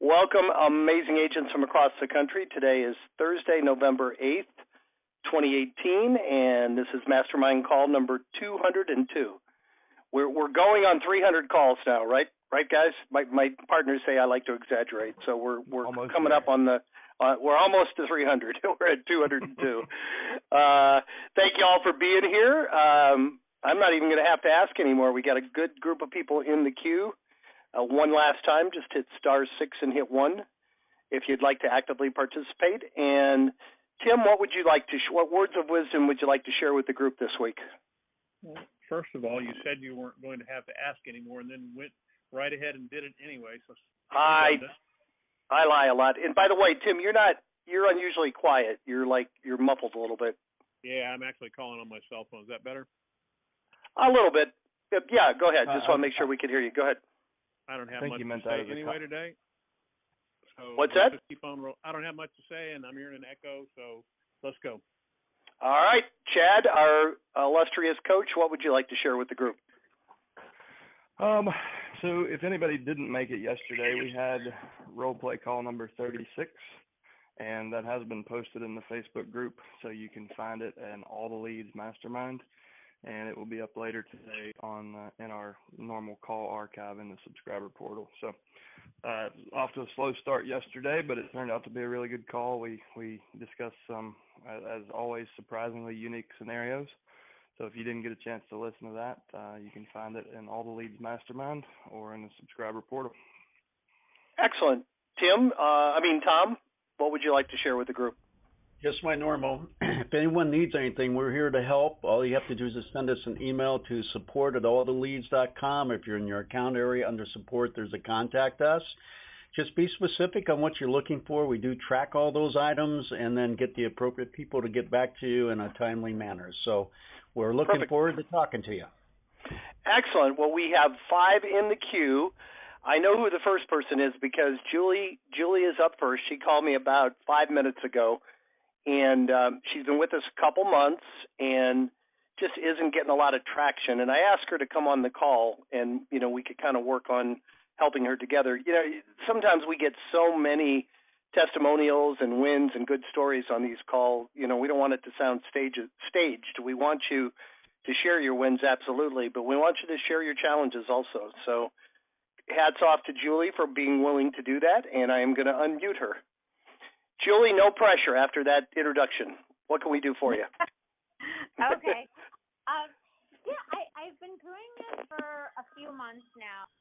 Welcome, amazing agents from across the country. Today is Thursday, November 8th, 2018, and this is Mastermind call number 202. We're going on 300 calls now, right? Right, guys? My partners say I like to exaggerate, so we're almost coming there. up on the we're almost to 300. We're at 202. Thank you all for being here. I'm not even going to have to ask anymore. We got a good group of people in the queue. One last time, just hit *6 and hit 1 if you'd like to actively participate. And Tim, what would you like to? What words of wisdom would you like to share with the group this week? Well, first of all, you said you weren't going to have to ask anymore, and then went right ahead and did it anyway. So I lie a lot. And by the way, Tim, you're unusually quiet. You're muffled a little bit. Yeah, I'm actually calling on my cell phone. Is that better? A little bit. Yeah, go ahead. Just want to make sure we can hear you. Go ahead. I don't have much to say anyway today. So what's that? I don't have much to say, and I'm hearing an echo, so let's go. All right. Chad, our illustrious coach, what would you like to share with the group? So if anybody didn't make it yesterday, we had role play call number 36, and that has been posted in the Facebook group, so you can find it in All the Leads Mastermind, and it will be up later today on in our normal call archive in the subscriber portal. So off to a slow start yesterday, but it turned out to be a really good call. We discussed some, as always, surprisingly unique scenarios. So if you didn't get a chance to listen to that, you can find it in All the Leads Mastermind or in the subscriber portal. Excellent. Tom, what would you like to share with the group? Just my normal. If anyone needs anything, we're here to help. All you have to do is just send us an email to support@alltheleads.com. If you're in your account area under support, there's a contact us. Just be specific on what you're looking for. We do track all those items and then get the appropriate people to get back to you in a timely manner. So we're looking forward to talking to you. Excellent. Well, we have 5 in the queue. I know who the first person is because Julie is up first. She called me about 5 minutes ago. And she's been with us a couple months and just isn't getting a lot of traction. And I asked her to come on the call, and, we could kind of work on helping her together. Sometimes we get so many testimonials and wins and good stories on these calls. We don't want it to sound staged. We want you to share your wins, absolutely, but we want you to share your challenges also. So hats off to Julie for being willing to do that, and I am going to unmute her. Julie, no pressure after that introduction. What can we do for you? Okay. I've been doing this for a few months now,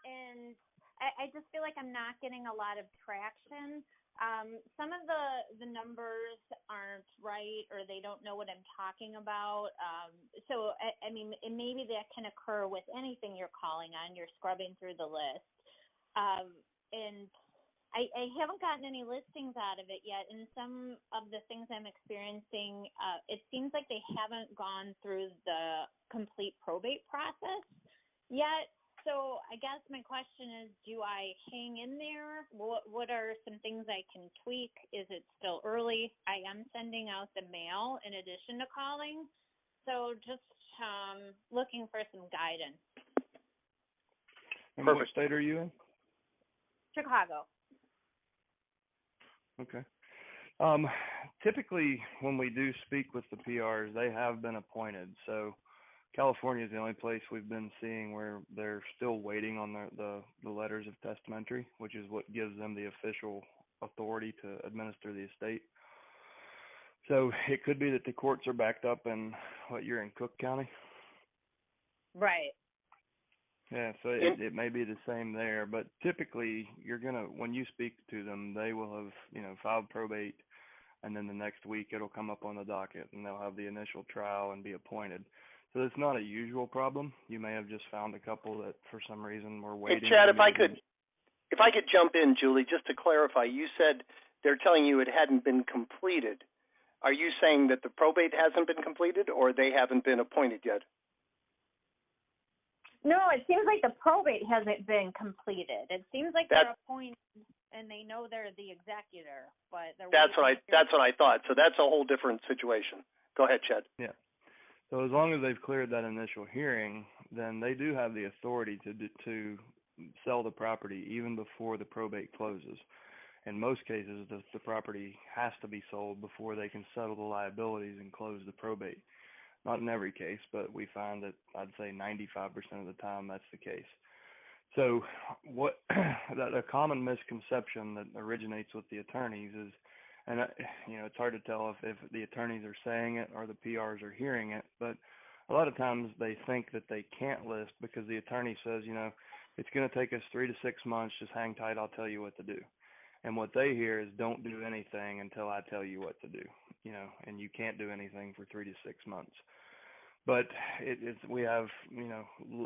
and I just feel like I'm not getting a lot of traction. Some of the numbers aren't right, or they don't know what I'm talking about. So maybe that can occur with anything you're calling on. You're scrubbing through the list. And I haven't gotten any listings out of it yet, and some of the things I'm experiencing, it seems like they haven't gone through the complete probate process yet. So I guess my question is, do I hang in there? What are some things I can tweak? Is it still early? I am sending out the mail in addition to calling, so just looking for some guidance. And what state are you in? Chicago. Okay. Typically, when we do speak with the PRs, they have been appointed. So California is the only place we've been seeing where they're still waiting on the letters of testamentary, which is what gives them the official authority to administer the estate. So it could be that the courts are backed up in, you're in Cook County? Right. Yeah, so it may be the same there, but typically when you speak to them, they will have, filed probate, and then the next week it'll come up on the docket, and they'll have the initial trial and be appointed. So it's not a usual problem. You may have just found a couple that for some reason were waiting. Hey, Chad, if I could jump in, Julie, just to clarify, you said they're telling you it hadn't been completed. Are you saying that the probate hasn't been completed, or they haven't been appointed yet? No, it seems like the probate hasn't been completed. It seems like they're appointed and they know they're the executor, but that's what I thought. So that's a whole different situation. Go ahead, Chad. Yeah. So as long as they've cleared that initial hearing, then they do have the authority to sell the property even before the probate closes. In most cases, the property has to be sold before they can settle the liabilities and close the probate. Not in every case, but we find that I'd say 95% of the time that's the case. So what that a common misconception that originates with the attorneys is, and it's hard to tell if the attorneys are saying it or the PRs are hearing it, but a lot of times they think that they can't list because the attorney says, it's going to take us 3 to 6 months, just hang tight, I'll tell you what to do. And what they hear is don't do anything until I tell you what to do, and you can't do anything for 3 to 6 months. But we have,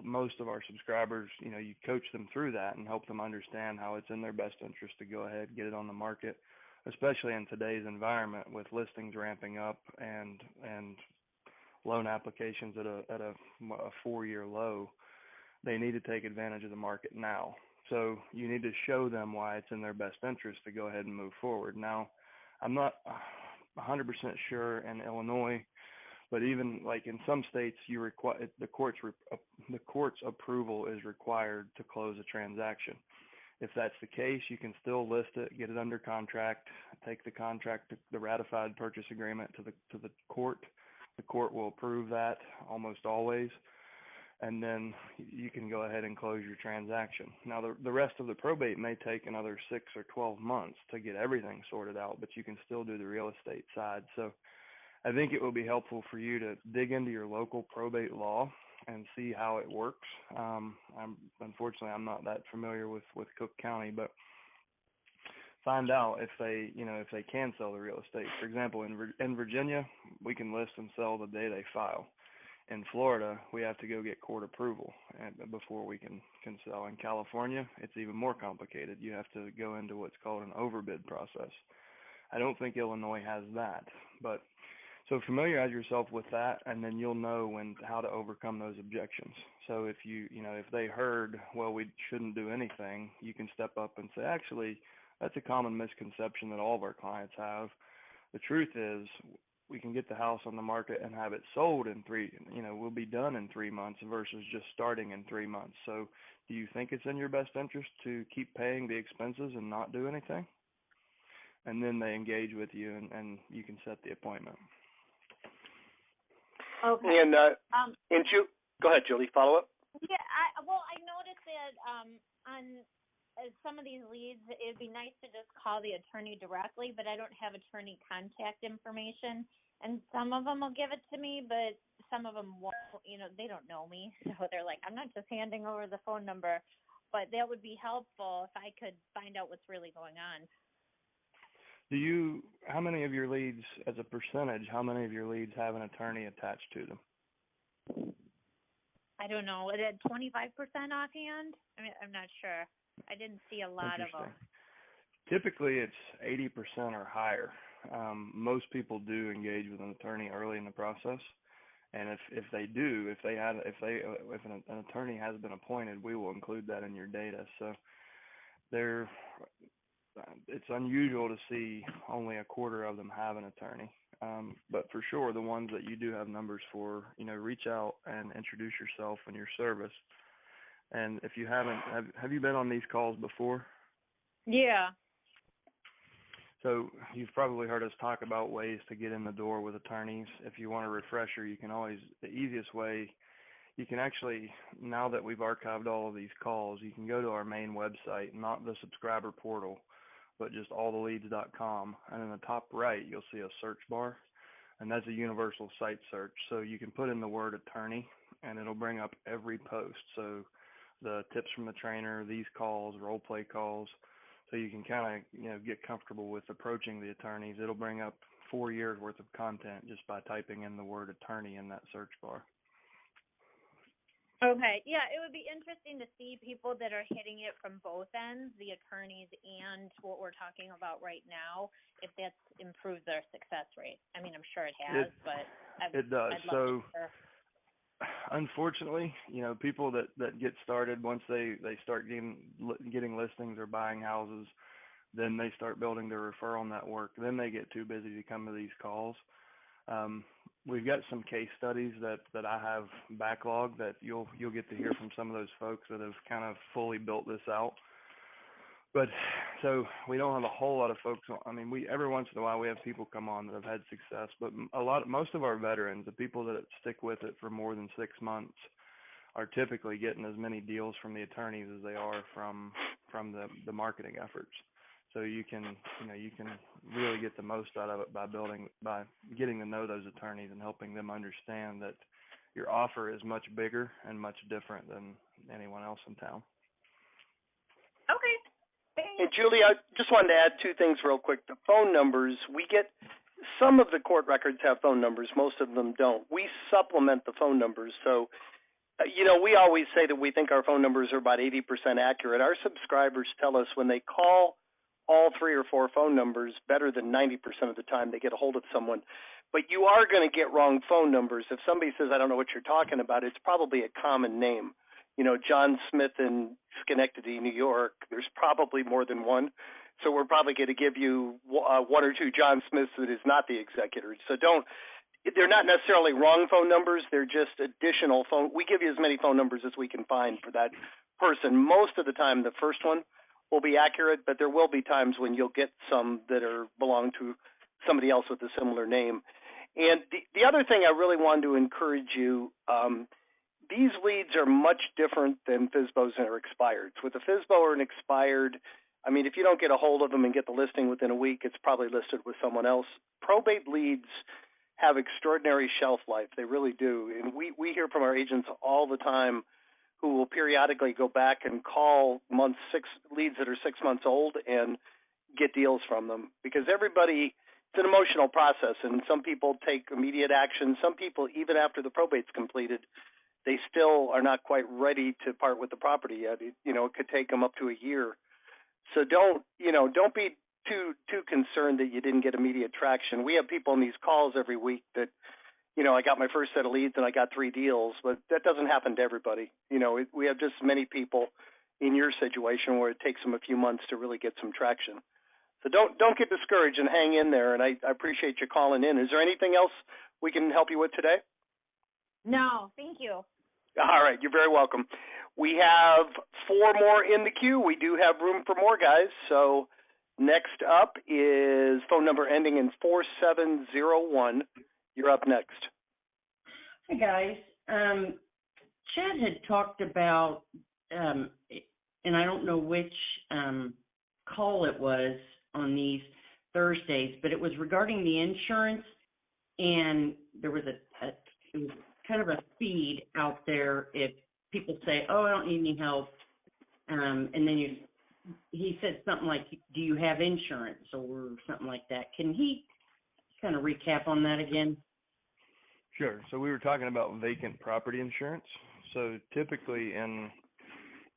most of our subscribers, you coach them through that and help them understand how it's in their best interest to go ahead, get it on the market, especially in today's environment with listings ramping up and loan applications at a 4-year low. They need to take advantage of the market now. So you need to show them why it's in their best interest to go ahead and move forward. Now, I'm not 100% sure in Illinois, but even like in some states, the court's approval is required to close a transaction. If that's the case, you can still list it, get it under contract, take the ratified purchase agreement to the court. The court will approve that almost always, and then you can go ahead and close your transaction. Now, the rest of the probate may take another 6 or 12 months to get everything sorted out, but you can still do the real estate side. So I think it will be helpful for you to dig into your local probate law and see how it works. Unfortunately, I'm not that familiar with Cook County, but find out if they can sell the real estate. For example, in Virginia, we can list and sell the day they file. In Florida, we have to go get court approval before we can sell. In California, it's even more complicated. You have to go into what's called an overbid process. I don't think Illinois has that, but so familiarize yourself with that, and then you'll know how to overcome those objections. So if if they heard, well, we shouldn't do anything, you can step up and say, actually, that's a common misconception that all of our clients have. The truth is, we can get the house on the market and have it sold in we'll be done in 3 months versus just starting in 3 months. So do you think it's in your best interest to keep paying the expenses and not do anything? And then they engage with you, and you can set the appointment. Okay. And go ahead, Julie, follow up. Yeah, I noticed that on some of these leads, it'd be nice to just call the attorney directly, but I don't have attorney contact information. And some of them will give it to me, but some of them won't. They don't know me, so they're like, I'm not just handing over the phone number. But that would be helpful if I could find out what's really going on. How many of your leads, as a percentage, how many of your leads have an attorney attached to them? I don't know. Is it 25% offhand? I mean, I'm not sure. I didn't see a lot of them. Typically, it's 80% or higher. Most people do engage with an attorney early in the process, and if an attorney has been appointed, we will include that in your data. So it's unusual to see only a quarter of them have an attorney. But for sure, the ones that you do have numbers for, reach out and introduce yourself and your service. And if you haven't, have you been on these calls before? Yeah. So you've probably heard us talk about ways to get in the door with attorneys. If you want a refresher, the easiest way, you can actually, now that we've archived all of these calls, you can go to our main website, not the subscriber portal, but just alltheleads.com. And in the top right, you'll see a search bar, and that's a universal site search. So you can put in the word attorney, and it'll bring up every post. So the tips from the trainer, these calls, role play calls. So you can kind of, get comfortable with approaching the attorneys. It'll bring up 4 years worth of content just by typing in the word attorney in that search bar. Okay. Yeah, it would be interesting to see people that are hitting it from both ends, the attorneys and what we're talking about right now, if that's improved their success rate. I mean, I'm sure it has, but it does. So unfortunately, people that get started, once they start getting listings or buying houses, then they start building their referral network. Then they get too busy to come to these calls. We've got some case studies that I have backlogged that you'll get to hear from some of those folks that have kind of fully built this out. But so we don't have a whole lot of folks. I mean, we every once in a while we have people come on that have had success, but most of our veterans, the people that stick with it for more than 6 months, are typically getting as many deals from the attorneys as they are from the marketing efforts. So you can really get the most out of it by getting to know those attorneys and helping them understand that your offer is much bigger and much different than anyone else in town. Okay. Thanks. And Julie, I just wanted to add 2 things real quick. The phone numbers, we get some of the court records have phone numbers, most of them don't. We supplement the phone numbers. So, we always say that we think our phone numbers are about 80% accurate. Our subscribers tell us when they call all 3 or 4 phone numbers, better than 90% of the time they get a hold of someone. But you are going to get wrong phone numbers. If somebody says, I don't know what you're talking about, it's probably a common name. John Smith in Schenectady, New York, there's probably more than one. So we're probably going to give you 1 or 2 John Smiths that is not the executor. So they're not necessarily wrong phone numbers. They're just additional phone. We give you as many phone numbers as we can find for that person. Most of the time, the first one will be accurate, but there will be times when you'll get some that belong to somebody else with a similar name. And the other thing I really wanted to encourage you, these leads are much different than FSBOs and are expired. With a FSBO or an expired, I mean, if you don't get a hold of them and get the listing within a week, it's probably listed with someone else. Probate leads have extraordinary shelf life. They really do. And we hear from our agents all the time who will periodically go back and call leads that are 6 months old and get deals from them, because it's an emotional process, and some people take immediate action. Some people, even after the probate's completed, they still are not quite ready to part with the property yet. It could take them up to a year. So don't be too concerned that you didn't get immediate traction. We have people in these calls every week that, I got my first set of leads and I got 3 deals, but that doesn't happen to everybody. We have just many people in your situation where it takes them a few months to really get some traction. So don't get discouraged and hang in there. And I appreciate you calling in. Is there anything else we can help you with today? No, thank you. All right, you're very welcome. We have 4 more in the queue. We do have room for more, guys. So next up is phone number ending in 4701. You're up next. Hi, guys. Chad had talked about, and I don't know which call it was on these Thursdays, but it was regarding the insurance, and there was it was kind of a feed out there if people say, oh, I don't need any help, and then he said something like, do you have insurance or something like that. Can he kind of recap on that again? Sure. So we were talking about vacant property insurance. So typically in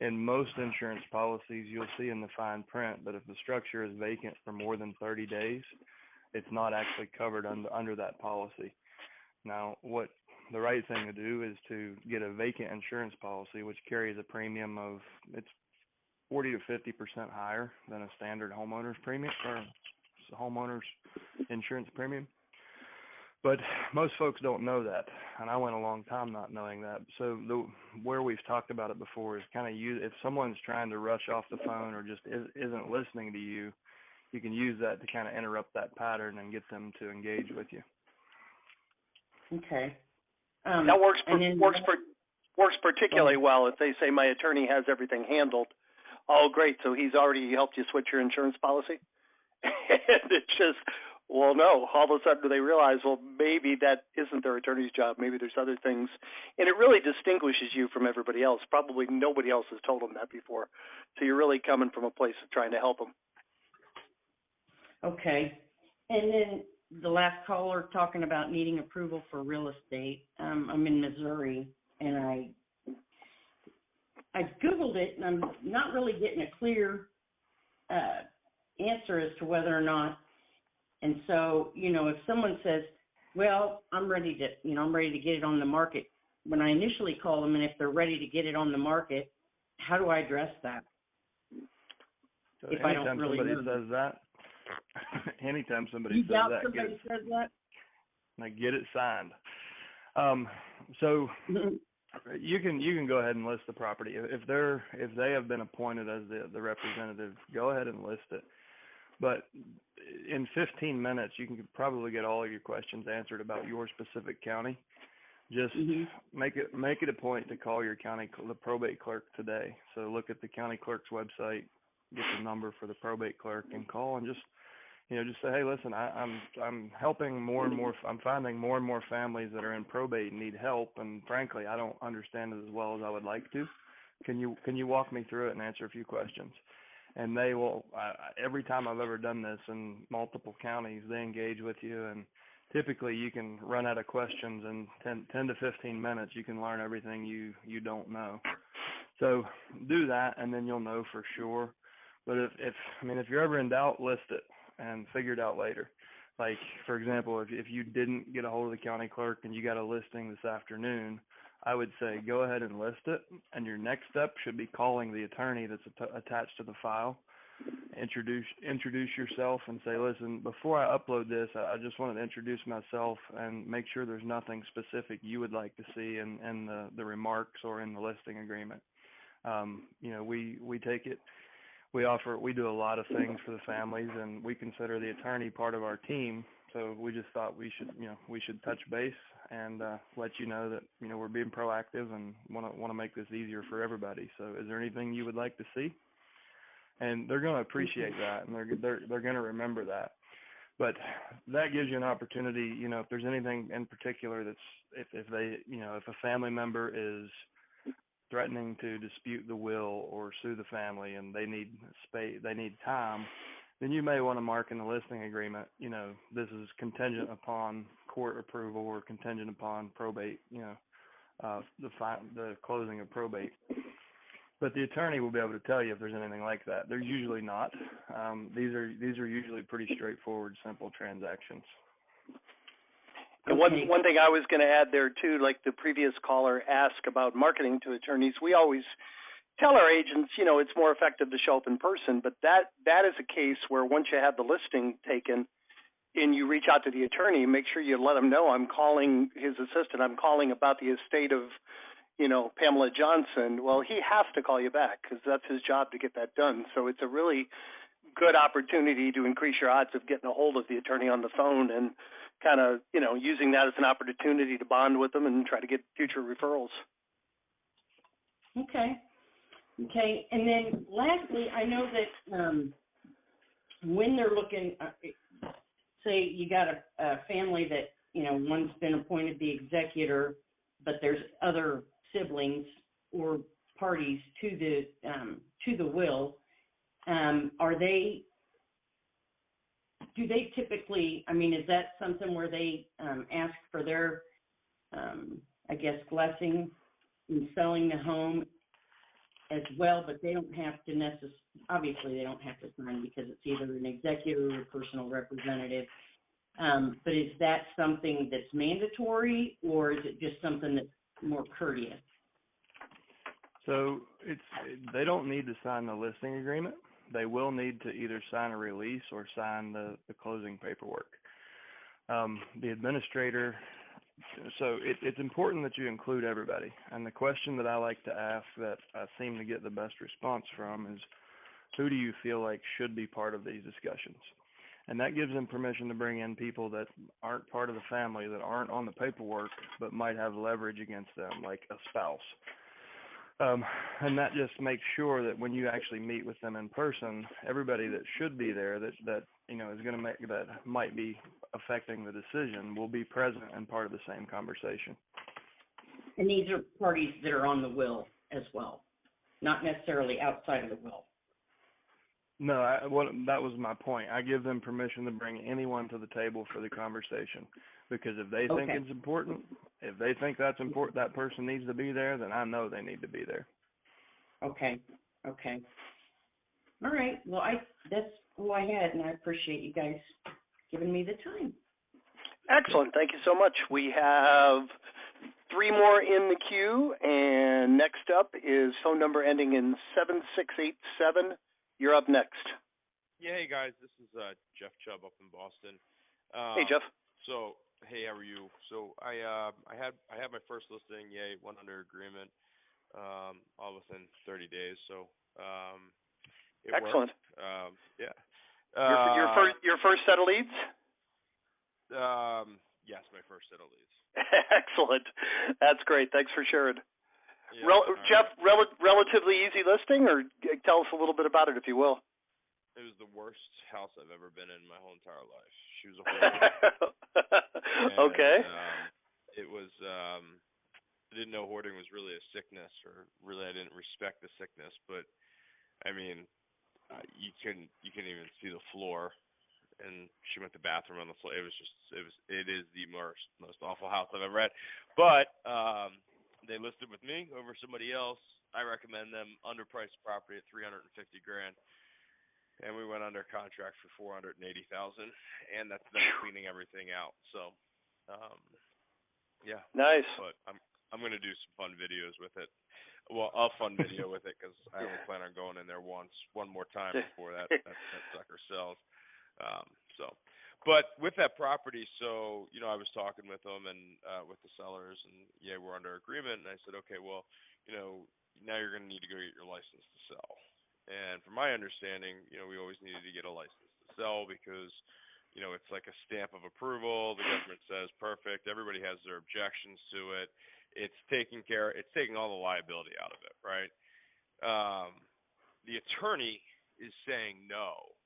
most insurance policies, you'll see in the fine print that if the structure is vacant for more than 30 days, it's not actually covered under that policy. Now, what the right thing to do is to get a vacant insurance policy, which carries a premium of, it's 40 to 50% higher than a standard homeowner's premium or homeowner's insurance premium. But most folks don't know that, and I went a long time not knowing that. So where we've talked about it before is kind of if someone's trying to rush off the phone or just isn't listening to you, you can use that to kind of interrupt that pattern and get them to engage with you. Okay. That works particularly well if they say my attorney has everything handled. Oh, great! So he's already helped you switch your insurance policy, and it's just. Well, no. All of a sudden they realize, well, maybe that isn't their attorney's job. Maybe there's other things. And it really distinguishes you from everybody else. Probably nobody else has told them that before. So you're really coming from a place of trying to help them. Okay. And then the last caller talking about needing approval for real estate. I'm in Missouri, and I Googled it, and I'm not really getting a clear answer as to whether or not. And so, if someone says, well, I'm ready to get it on the market, when I initially call them and if they're ready to get it on the market, how do I address that? So if I don't really somebody know. says that, anytime somebody says that, says that? Like, get it signed. So you can go ahead and list the property. If they have been appointed as the representative, go ahead and list it. But in 15 minutes, you can probably get all of your questions answered about your specific county. Just make it a point to call your the probate clerk today. So look at the county clerk's website, get the number for the probate clerk, and call and just say, hey, listen, I'm helping more and more. I'm finding more and more families that are in probate and need help, and frankly, I don't understand it as well as I would like to. Can you walk me through it and answer a few questions? And they will. Every time I've ever done this in multiple counties, they engage with you, and typically you can run out of questions in 10 to 15 minutes. You can learn everything you don't know. So do that, and then you'll know for sure. But if you're ever in doubt, list it and figure it out later. Like, for example, if you didn't get a hold of the county clerk and you got a listing this afternoon, I would say go ahead and list it, and your next step should be calling the attorney that's attached to the file. Introduce yourself and say, listen, before I upload this, I just wanted to introduce myself and make sure there's nothing specific you would like to see in the remarks or in the listing agreement. We take it. We do a lot of things for the families, and we consider the attorney part of our team. So we just thought we should touch base and let you know that we're being proactive and want to make this easier for everybody. So is there anything you would like to see? And they're going to appreciate that, and they're going to remember that. But that gives you an opportunity. If there's anything in particular that's if a family member is threatening to dispute the will or sue the family and they need time, then you may want to mark in the listing agreement, this is contingent upon court approval or contingent upon probate, the closing of probate. But the attorney will be able to tell you if there's anything like that. They're usually not. These are usually pretty straightforward, simple transactions. And one thing I was going to add there too, like the previous caller asked about marketing to attorneys, we always tell our agents, it's more effective to show up in person, but that is a case where once you have the listing taken and you reach out to the attorney, make sure you let him know I'm calling his assistant, I'm calling about the estate of, Pamela Johnson. Well, he has to call you back because that's his job to get that done. So it's a really good opportunity to increase your odds of getting a hold of the attorney on the phone and kind of, using that as an opportunity to bond with them and try to get future referrals. Okay. And then lastly, I know that when they're looking, say you got a family that, one's been appointed the executor, but there's other siblings or parties to the will, do they typically, is that something where they ask for their, blessing in selling the home as well, but they don't have to obviously they don't have to sign because it's either an executor or a personal representative. But is that something that's mandatory, or is it just something that's more courteous? So they don't need to sign the listing agreement. They will need to either sign a release or sign the closing paperwork. The administrator, so it's important that you include everybody. And the question that I like to ask that I seem to get the best response from is, who do you feel like should be part of these discussions? And that gives them permission to bring in people that aren't part of the family, that aren't on the paperwork, but might have leverage against them, like a spouse. And that just makes sure that when you actually meet with them in person, everybody that should be there that is going to make that might be affecting the decision will be present and part of the same conversation. And these are parties that are on the will as well, not necessarily outside of the will. No, that was my point. I give them permission to bring anyone to the table for the conversation, because if they think it's important, if they think that's important, that person needs to be there, then I know they need to be there. Okay. All right. Well, that's all I had, and I appreciate you guys giving me the time. Excellent. Thank you so much. We have 3 more in the queue, and next up is phone number ending in 7687. You're up next. Yeah, hey guys, this is Jeff Chubb up in Boston. Hey, Jeff. So Hey, how are you? So I had my first listing. Yay, went under agreement. All within 30 days. So it Excellent. worked. Yeah. Your first set of leads? Yes, my first set of leads. Excellent. That's great. Thanks for sharing. Yeah, Jeff, relatively easy listing, or tell us a little bit about it, if you will. It was the worst house I've ever been in my whole entire life. She was a hoarder. Okay. It was. I didn't know hoarding was really a sickness, or really I didn't respect the sickness. But I mean, you couldn't even see the floor, and she went to the bathroom on the floor. It is the most awful house I've ever had. But they listed with me over somebody else. I recommend them underpriced property at $350,000. And we went under contract for $480,000, and that's them cleaning everything out. So, yeah. Nice. But I'm gonna do some fun videos with it. Well, a fun video with it, because I only plan on going in there one more time before that sucker sells. But with that property, so I was talking with them and with the sellers, and yeah, we're under agreement. And I said, okay, well, now you're gonna need to go get your license to sell. And from my understanding, we always needed to get a license to sell because, it's like a stamp of approval. The government says perfect. Everybody has their objections to it. It's taking all the liability out of it, right? The attorney is saying no,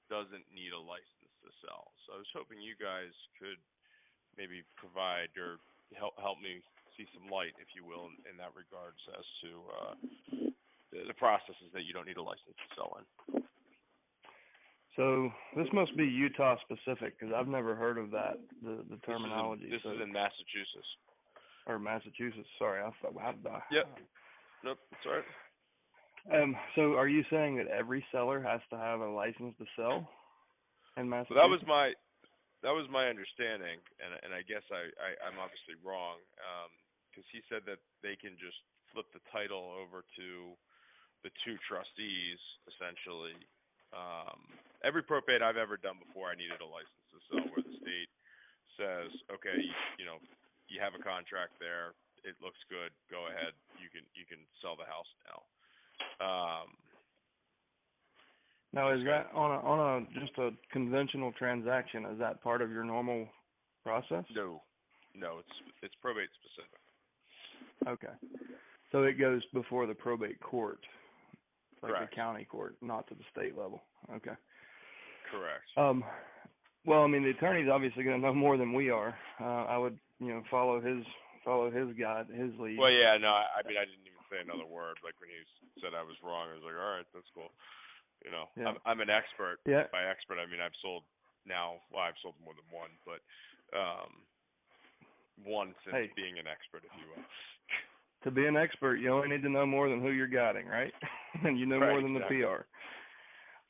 doesn't need a license to sell. So I was hoping you guys could maybe provide or help me see some light, if you will, in that regards as to the processes that you don't need a license to sell in. So this must be Utah specific, because I've never heard of that, the terminology. This is in Massachusetts. Or Massachusetts, sorry. Yep. Nope, it's all right. So are you saying that every seller has to have a license to sell in Massachusetts? Well, that was my understanding, and I guess I'm obviously wrong, because he said that they can just flip the title over to the two trustees, essentially. Every probate I've ever done before, I needed a license to sell, where the state says, okay, you have a contract there, it looks good, go ahead, you can sell the house now. Now, is that on just a conventional transaction? Is that part of your normal process? No, it's probate specific. Okay, so it goes before the probate court. Like Correct. the county court, not to the state level. Okay. Correct. Well, I mean, the attorney's obviously going to know more than we are. I would, follow his guide, his lead. Well, yeah, no, I mean, I didn't even say another word. Like when he said I was wrong, I was like, all right, that's cool. Yeah. I'm an expert. Yeah. By expert, I mean I've sold more than one, but one since being an expert, if you will. To be an expert, you only need to know more than who you're guiding, right? And you know more than exactly. the PR.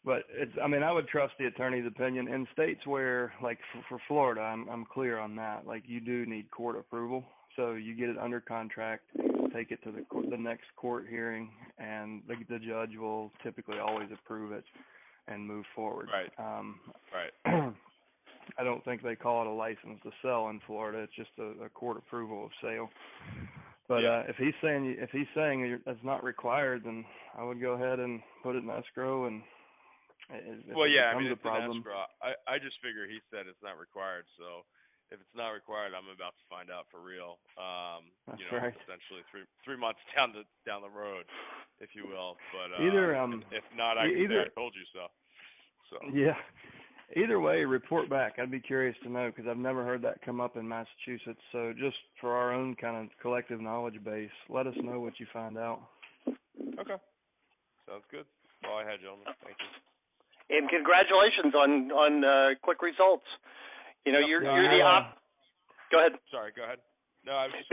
But I would trust the attorney's opinion. In states where, like for Florida, I'm clear on that. Like you do need court approval, so you get it under contract, take it to the next court hearing, and the judge will typically always approve it and move forward. Right. Right. I don't think they call it a license to sell in Florida. It's just a court approval of sale. But if he's saying it's not required, then I would go ahead and put it in escrow. And if it's a problem, in escrow. I just figure he said it's not required, so if it's not required, I'm about to find out for real. That's right. Essentially 3 months down the road, if you will. But if not, I can say I told you so. So yeah. Either way, report back. I'd be curious to know, because I've never heard that come up in Massachusetts. So just for our own kind of collective knowledge base, let us know what you find out. Okay. Sounds good. That's all I had, gentlemen. Thank you. And congratulations on quick results. You're the Go ahead. Sorry, go ahead. No, I was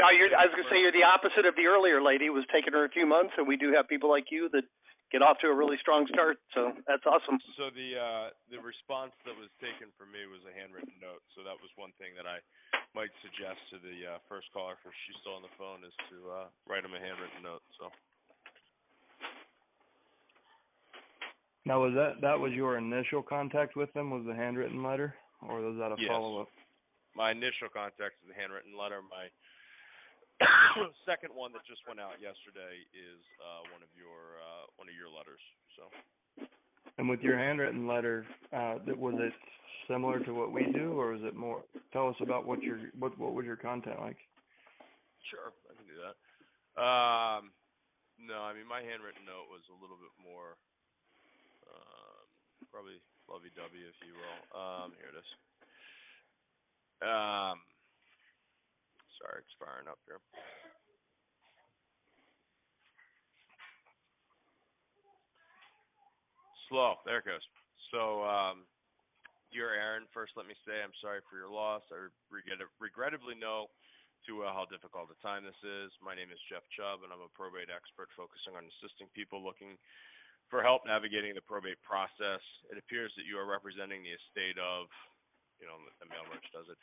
going to say you're the opposite of the earlier lady. It was taking her a few months, and we do have people like you that get off to a really strong start, so that's awesome. So the response that was taken from me was a handwritten note, so that was one thing that I might suggest to the first caller, if she's still on the phone, is to write him a handwritten note. So now, was that was your initial contact with them, was the handwritten letter, or was that a follow-up? my initial context is a handwritten letter. My second one that just went out yesterday is one of your letters. So. And with your handwritten letter, was it similar to what we do, or is it more? Tell us about what was your content like? Sure, I can do that. No, I mean my handwritten note was a little bit more, probably lovey-dovey, if you will. Here it is. Sorry, it's firing up here. Slow. There it goes. So, dear Aaron, first let me say I'm sorry for your loss. I regrettably know too well how difficult a time this is. My name is Jeff Chubb, and I'm a probate expert focusing on assisting people looking for help navigating the probate process. It appears that you are representing the estate of, the mail merch does it.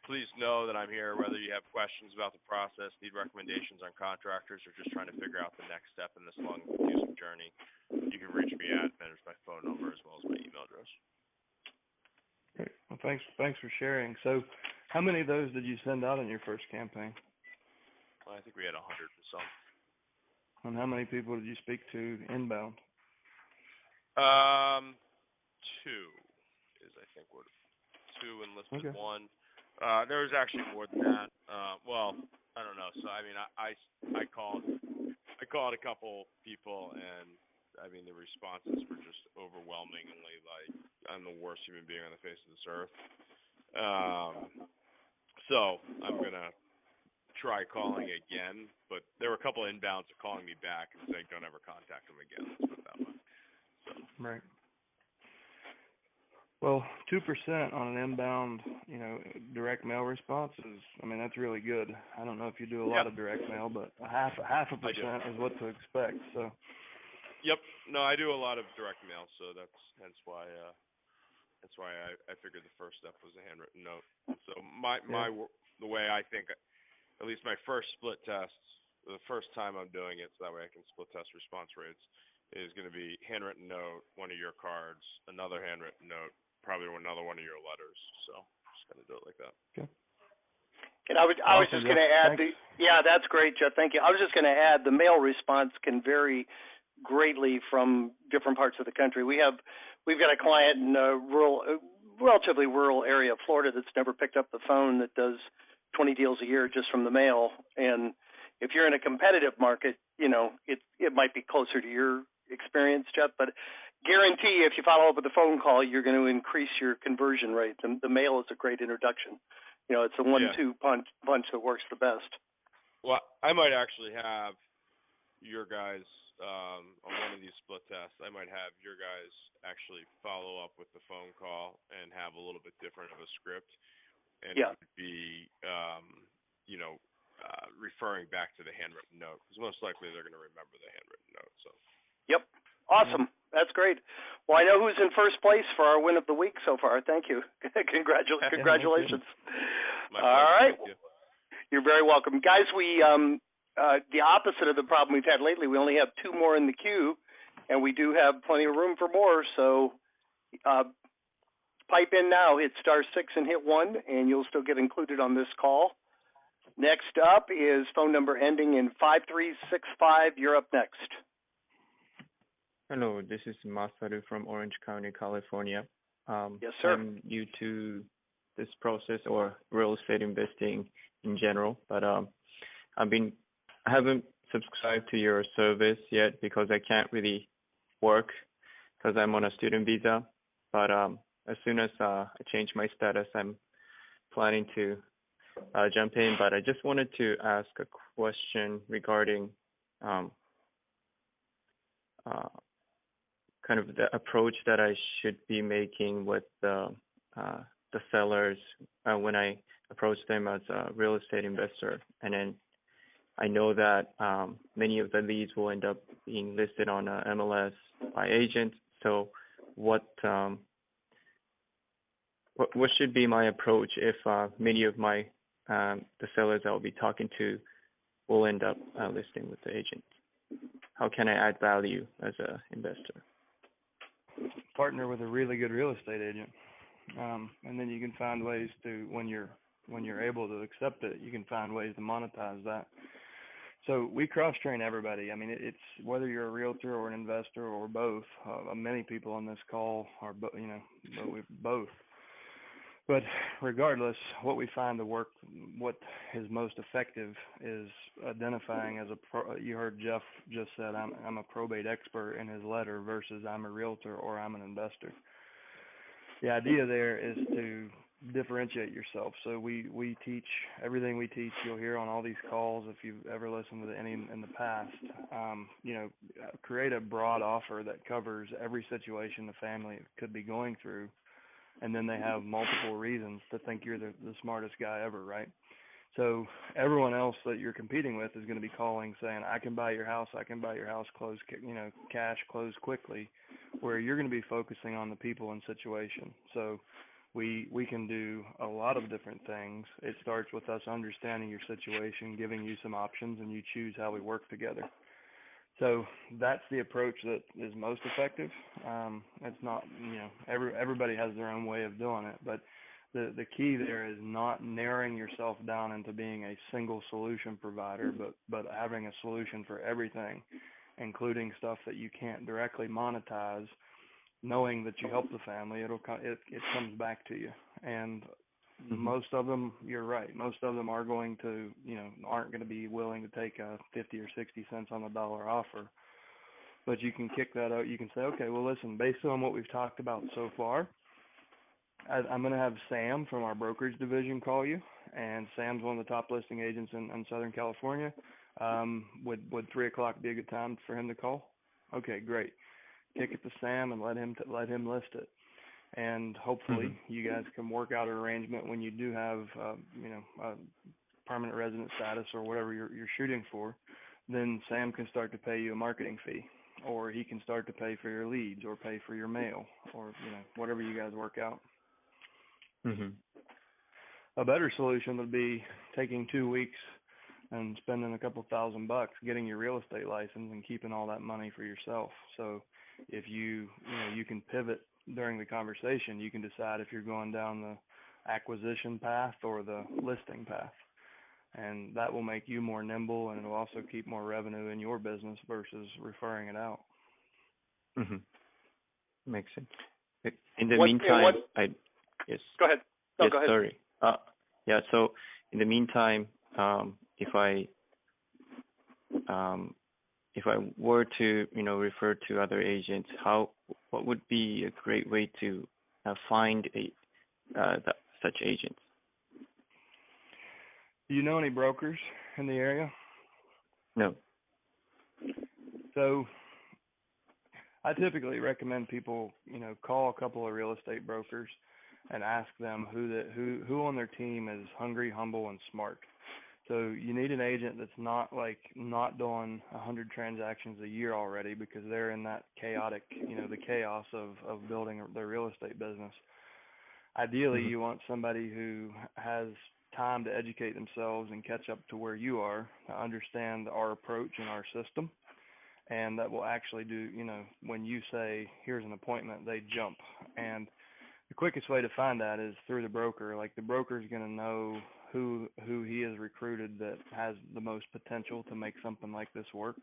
Please know that I'm here whether you have questions about the process, need recommendations on contractors, or just trying to figure out the next step in this long, confusing journey. You can reach me at, there's my phone number as well as my email address. Great. Well, thanks for sharing. So, how many of those did you send out in your first campaign? Well, I think we had 100 and some. And how many people did you speak to inbound? 2 is I think what 2 enlisted. Okay. 1. There was actually more than that. Well, I don't know. So I mean, I called a couple people, and I mean the responses were just overwhelmingly like I'm the worst human being on the face of this earth. So I'm gonna try calling again, but there were a couple of inbounds calling me back and saying don't ever contact them again. Let's put it that way. So. Right. Well, 2% on an inbound, direct mail response is, that's really good. I don't know if you do a lot of direct mail, but half a percent is what to expect. So. Yep. No, I do a lot of direct mail, so that's why I figured the first step was a handwritten note. So the way I think, at least my first split test, the first time I'm doing it, so that way I can split test response rates, is going to be handwritten note, one of your cards, another handwritten note, probably another one of your letters. So just going to do it like that. Okay. And I was just going to add that's great, Jeff. Thank you. I was just going to add the mail response can vary greatly from different parts of the country. We've got a client in a relatively rural area of Florida that's never picked up the phone that does 20 deals a year just from the mail. And if you're in a competitive market, it might be closer to your experience, Jeff, but guarantee if you follow up with a phone call, you're going to increase your conversion rate. The mail is a great introduction. It's a 1-2 punch that works the best. Well, I might actually have your guys on one of these split tests. I might have your guys actually follow up with the phone call and have a little bit different of a script, and it would be, referring back to the handwritten note, because most likely they're going to remember the handwritten note. So. Yep. Awesome. That's great. Well, I know who's in first place for our win of the week so far. Thank you. Congratulations. All right. You're very welcome. Guys, we the opposite of the problem we've had lately, we only have 2 more in the queue, and we do have plenty of room for more. So pipe in now, hit *6 and hit 1, and you'll still get included on this call. Next up is phone number ending in 5365. You're up next. Hello, this is Masaru from Orange County, California. Yes, sir. I'm new to this process or real estate investing in general, but I haven't subscribed to your service yet because I can't really work because I'm on a student visa. But as soon as I change my status, I'm planning to jump in. But I just wanted to ask a question regarding kind of the approach that I should be making with the sellers when I approach them as a real estate investor. And then I know that many of the leads will end up being listed on MLS by agents. So what should be my approach if many of my the sellers I'll be talking to will end up listing with the agent? How can I add value as an investor? Partner with a really good real estate agent, and then you can find ways to, when you're when you're able to accept it, you can find ways to monetize that. So we cross-train everybody. I mean, it's whether you're a realtor or an investor or both. Many people on this call are, both. But regardless, what we find to work, what is most effective is identifying as you heard Jeff just said, I'm a probate expert in his letter versus I'm a realtor or I'm an investor. The idea there is to differentiate yourself. So we teach everything we teach. You'll hear on all these calls if you've ever listened to any in the past. Create a broad offer that covers every situation the family could be going through, and then they have multiple reasons to think you're the smartest guy ever, right? So everyone else that you're competing with is going to be calling saying, I can buy your house, close, cash, close quickly, where you're going to be focusing on the people and situation. So we can do a lot of different things. It starts with us understanding your situation, giving you some options, and you choose how we work together. So that's the approach that is most effective. It's not, everybody has their own way of doing it, but the key there is not narrowing yourself down into being a single solution provider, but having a solution for everything, including stuff that you can't directly monetize. Knowing that you help the family, it comes back to you. And most of them, you're right, most of them are going to, aren't going to be willing to take a 50 or 60 cents on the dollar offer. But you can kick that out. You can say, okay, well, listen, based on what we've talked about so far, I'm going to have Sam from our brokerage division call you. And Sam's one of the top listing agents in Southern California. Would 3 o'clock be a good time for him to call? Okay, great. Kick it to Sam and let him list it, and hopefully you guys can work out an arrangement when you do have a permanent resident status or whatever you're shooting for. Then Sam can start to pay you a marketing fee, or he can start to pay for your leads or pay for your mail, or whatever you guys work out. A better solution would be taking 2 weeks and spending a couple $1,000 getting your real estate license and keeping all that money for yourself. So if you can pivot during the conversation, you can decide if you're going down the acquisition path or the listing path. And that will make you more nimble, and it will also keep more revenue in your business versus referring it out. Makes sense. In the meantime, yes. Go ahead. No, yes, go ahead. Sorry. So in the meantime, if I were to refer to other agents, what would be a great way to find such agents? Do you know any brokers in the area? No. So I typically recommend people call a couple of real estate brokers and ask them who on their team is hungry, humble, and smart. So you need an agent that's not doing 100 transactions a year already, because they're in that chaotic, the chaos of building their real estate business. Ideally, you want somebody who has time to educate themselves and catch up to where you are, to understand our approach and our system, and that will actually do, when you say, here's an appointment, they jump. And the quickest way to find that is through the broker. Like, the broker is going to know who he has recruited that has the most potential to make something like this work.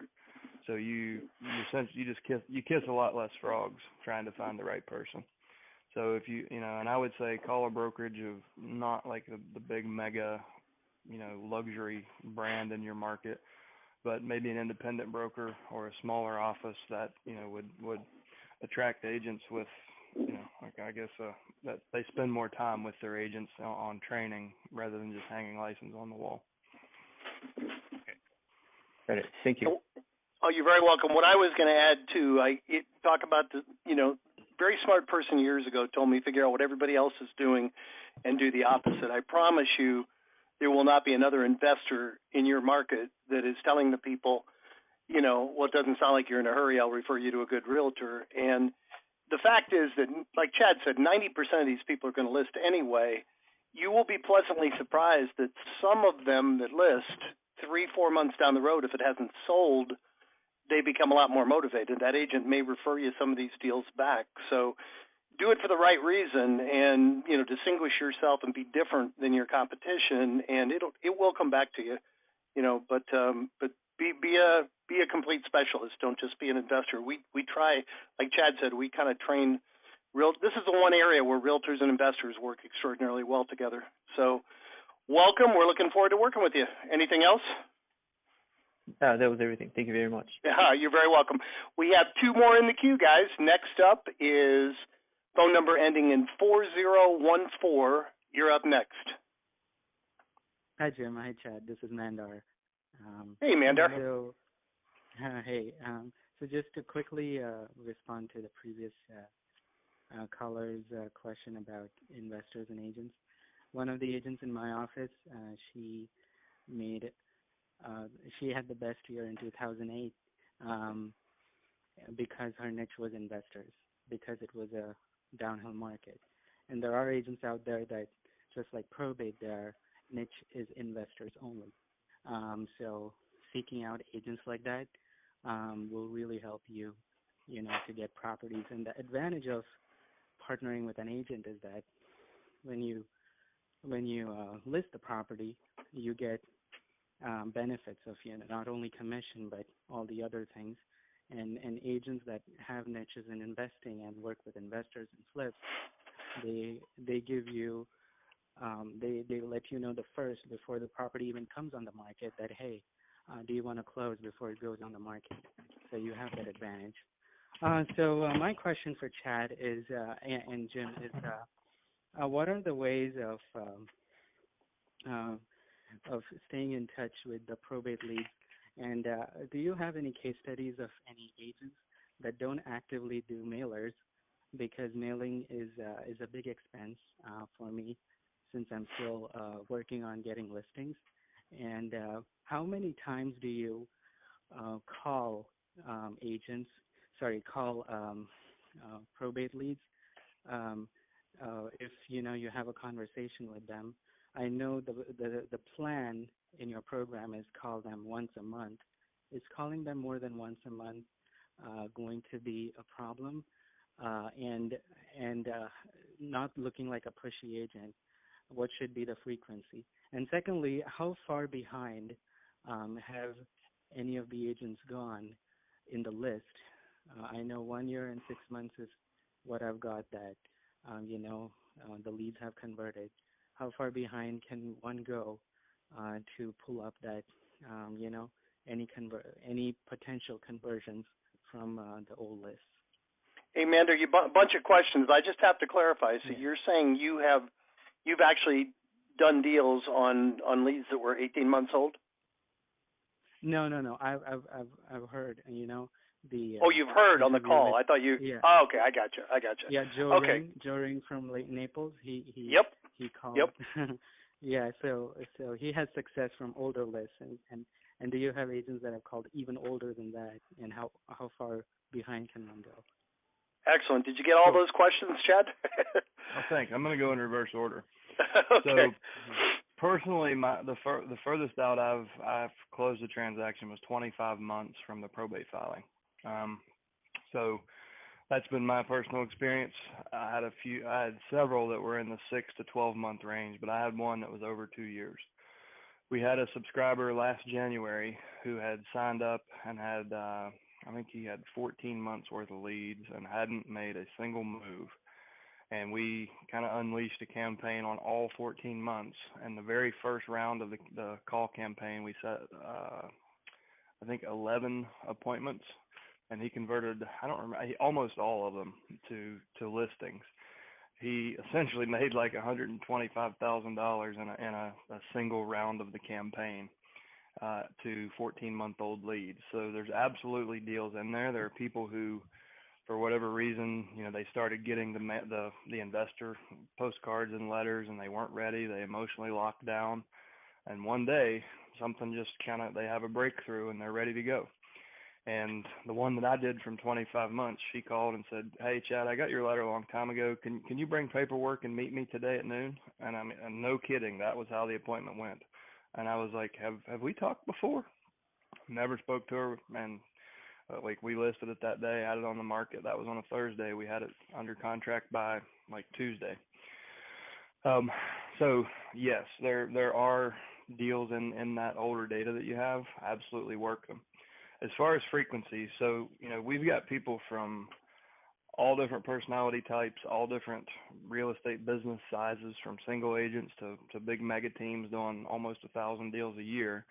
So you kiss a lot less frogs trying to find the right person. So if and I would say call a brokerage of not like the big mega, luxury brand in your market, but maybe an independent broker or a smaller office that would attract agents with that they spend more time with their agents on training rather than just hanging license on the wall. Okay. Got it. Thank you. Oh, you're very welcome. What I was going to add too, talk about the, very smart person years ago told me figure out what everybody else is doing and do the opposite. I promise you there will not be another investor in your market that is telling the people, well, it doesn't sound like you're in a hurry, I'll refer you to a good realtor. And the fact is that, like Chad said, 90% of these people are going to list anyway. You will be pleasantly surprised that some of them that list 3-4 months down the road, if it hasn't sold, they become a lot more motivated. That agent may refer you some of these deals back. So do it for the right reason, and distinguish yourself and be different than your competition, and it will come back to you. But be a complete specialist. Don't just be an investor. We try, like Chad said, we kind of train this is the one area where realtors and investors work extraordinarily well together. So welcome. We're looking forward to working with you. Anything else? That was everything. Thank you very much. Yeah, you're very welcome. We have 2 more in the queue, guys. Next up is phone number ending in 4014. You're up next. Hi, Jim. Hi, Chad. This is Mandar. Hey, Mandar. So, hey. So just to quickly respond to the previous caller's question about investors and agents. One of the agents in my office, she had the best year in 2008 because her niche was investors, because it was a downhill market. And there are agents out there that, just like Probate, their niche is investors only. So seeking out agents like that will really help you, to get properties. And the advantage of partnering with an agent is that when you list the property, you get benefits of not only commission but all the other things. And agents that have niches in investing and work with investors and flips, they give you they let you know the first, before the property even comes on the market, that hey, do you want to close before it goes on the market? So you have that advantage. So my question for Chad is and Jim is, what are the ways of staying in touch with the probate leads? And do you have any case studies of any agents that don't actively do mailers, because mailing is a big expense for me, since I'm still working on getting listings? And how many times do you call probate leads if you have a conversation with them? I know the plan in your program is call them once a month. Is calling them more than once a month going to be a problem? And not looking like a pushy agent, what should be the frequency? And secondly, how far behind have any of the agents gone in the list? I know 1 year and 6 months is what I've got that, the leads have converted. How far behind can one go to pull up that, any potential conversions from the old list? Hey, Mander, you bunch of questions. I just have to clarify. So you're saying you've actually done deals on leads that were 18 months old? No. I've heard. The. Oh, you've heard on the call. I thought you. Yeah. Oh, okay, I got you. Yeah, Joe Ring from Naples. He called. Yep. Yeah. So he has success from older lists, and do you have agents that have called even older than that, and how far behind can one go? Excellent. Did you get all those questions, Chad? I think I'm going to go in reverse order. Okay. So, personally, the furthest out I've closed a transaction was 25 months from the probate filing. So that's been my personal experience. I had several that were in the 6 to 12 month range, but I had one that was over 2 years. We had a subscriber last January who had signed up and had I think he had 14 months worth of leads and hadn't made a single move. And we kind of unleashed a campaign on all 14 months. And the very first round of the call campaign, we set, I think, 11 appointments. And he converted, almost all of them to listings. He essentially made like $125,000 in a single round of the campaign. To 14-month-old leads. So there's absolutely deals in there. There are people who, for whatever reason, they started getting the investor postcards and letters, and they weren't ready. They emotionally locked down, and one day something just they have a breakthrough and they're ready to go. And the one that I did from 25 months, she called and said, "Hey, Chad, I got your letter a long time ago. Can you bring paperwork and meet me today at noon?" And and no kidding, that was how the appointment went. And I was like, have we talked before? Never spoke to her. And Like we listed it that day, had it on the market. That was on a Thursday. We had it under contract by like Tuesday. So yes, there are deals in that older data that you have. Absolutely work them. As far as frequency, so we've got people from all different personality types, all different real estate business sizes, from single agents to big mega teams doing almost 1,000 deals a year.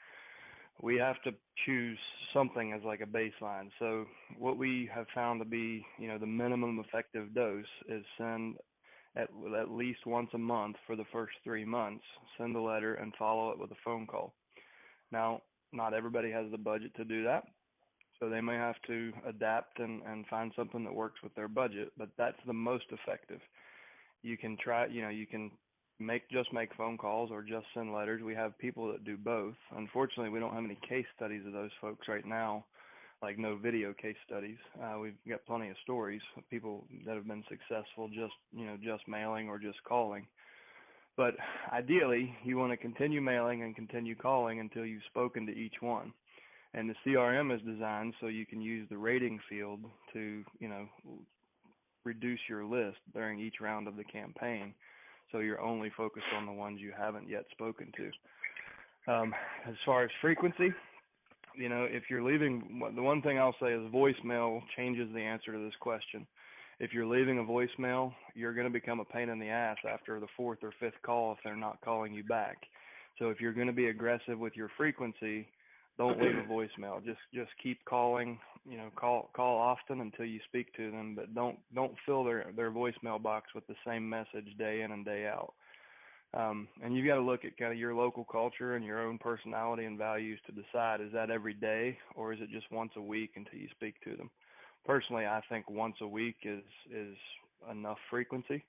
We have to choose something as like a baseline. So what we have found to be, the minimum effective dose is send at least once a month for the first 3 months, send a letter and follow it with a phone call. Now, not everybody has the budget to do that, so they may have to adapt and find something that works with their budget, but that's the most effective. You can try, you can make phone calls or just send letters. We have people that do both. Unfortunately, we don't have any case studies of those folks right now, like no video case studies. We've got plenty of stories of people that have been successful just mailing or just calling. But ideally, you want to continue mailing and continue calling until you've spoken to each one. And the CRM is designed so you can use the rating field to, reduce your list during each round of the campaign. So you're only focused on the ones you haven't yet spoken to. As far as frequency, if you're leaving, the one thing I'll say is voicemail changes the answer to this question. If you're leaving a voicemail, you're going to become a pain in the ass after the 4th or 5th call if they're not calling you back. So if you're going to be aggressive with your frequency, don't leave a voicemail. Just keep calling, call often until you speak to them, but don't fill their voicemail box with the same message day in and day out. And you've got to look at kind of your local culture and your own personality and values to decide, is that every day or is it just once a week until you speak to them? Personally, I think once a week is enough frequency.